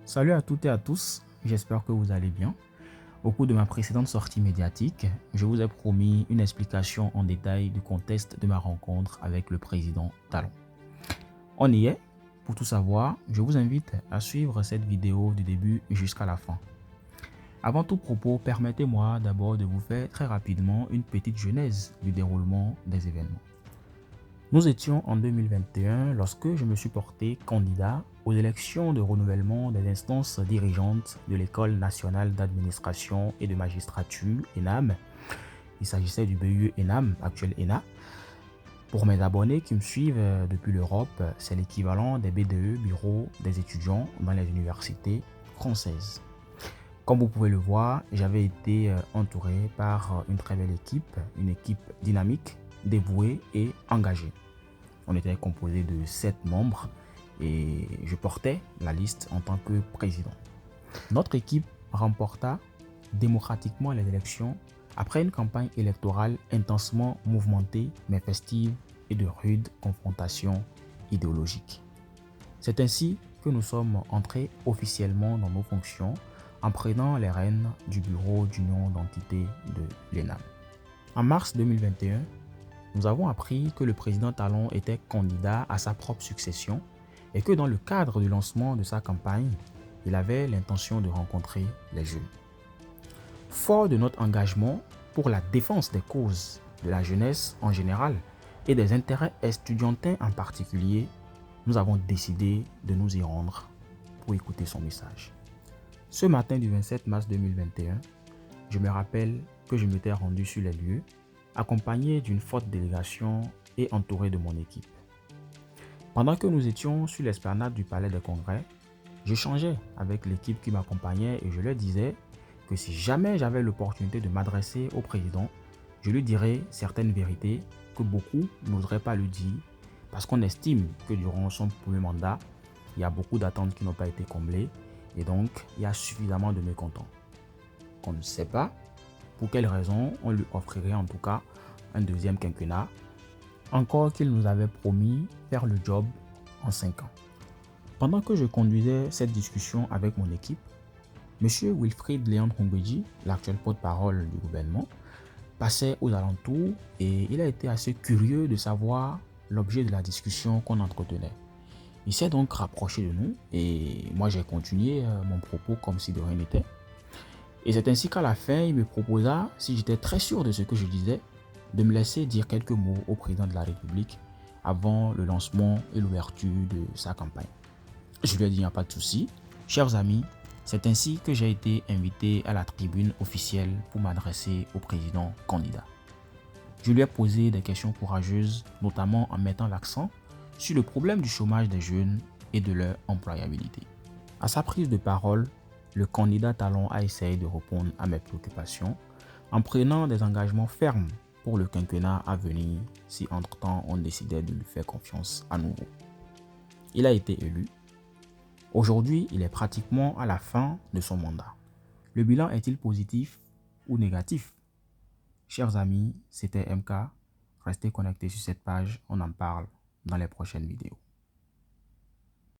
Salut à toutes et à tous, j'espère que vous allez bien. Au cours de ma précédente sortie médiatique, je vous ai promis une explication en détail du contexte de ma rencontre avec le président Talon. On y est. Pour tout savoir, je vous invite à suivre cette vidéo du début jusqu'à la fin. Avant tout propos, permettez-moi d'abord de vous faire très rapidement une petite genèse du déroulement des événements. Nous étions en 2021 lorsque je me suis porté candidat aux élections de renouvellement des instances dirigeantes de l'École nationale d'administration et de magistrature, ENAM. Il s'agissait du BUE ENAM, actuel ENA. Pour mes abonnés qui me suivent depuis l'Europe, c'est l'équivalent des BDE, bureaux des étudiants dans les universités françaises. Comme vous pouvez le voir, j'avais été entouré par une très belle équipe, une équipe dynamique, dévouée et engagée. On était composé de 7 membres et je portais la liste en tant que président. Notre équipe remporta démocratiquement les élections après une campagne électorale intensement mouvementée mais festive et de rudes confrontations idéologiques. C'est ainsi que nous sommes entrés officiellement dans nos fonctions en prenant les rênes du bureau d'union d'entités de l'ENAM. En mars 2021, nous avons appris que le président Talon était candidat à sa propre succession et que dans le cadre du lancement de sa campagne, il avait l'intention de rencontrer les jeunes. Fort de notre engagement pour la défense des causes de la jeunesse en général et des intérêts estudiantins en particulier, nous avons décidé de nous y rendre pour écouter son message. Ce matin du 27 mars 2021, je me rappelle que je m'étais rendu sur les lieux accompagné d'une forte délégation et entouré de mon équipe. Pendant que nous étions sur l'esplanade du Palais des Congrès, j'échangeais avec l'équipe qui m'accompagnait et je leur disais que si jamais j'avais l'opportunité de m'adresser au président, je lui dirais certaines vérités que beaucoup n'oseraient pas le dire parce qu'on estime que durant son premier mandat, il y a beaucoup d'attentes qui n'ont pas été comblées et donc il y a suffisamment de mécontents. On ne sait pas pour quelles raisons on lui offrirait en tout cas un deuxième quinquennat, encore qu'il nous avait promis faire le job en 5 ans. Pendant que je conduisais cette discussion avec mon équipe, M. Wilfried Léon Hongbeji, l'actuel porte-parole du gouvernement, passait aux alentours et il a été assez curieux de savoir l'objet de la discussion qu'on entretenait. Il s'est donc rapproché de nous et moi j'ai continué mon propos comme si de rien n'était. Et c'est ainsi qu'à la fin, il me proposa, si j'étais très sûr de ce que je disais, de me laisser dire quelques mots au président de la République avant le lancement et l'ouverture de sa campagne. Je lui ai dit, il n'y a pas de souci. Chers amis, c'est ainsi que j'ai été invité à la tribune officielle pour m'adresser au président candidat. Je lui ai posé des questions courageuses, notamment en mettant l'accent sur le problème du chômage des jeunes et de leur employabilité. À sa prise de parole, le candidat Talon a essayé de répondre à mes préoccupations en prenant des engagements fermes pour le quinquennat à venir si entre-temps on décidait de lui faire confiance à nouveau. Il a été élu. Aujourd'hui, il est pratiquement à la fin de son mandat. Le bilan est-il positif ou négatif? Chers amis, c'était MK. Restez connectés sur cette page, on en parle dans les prochaines vidéos.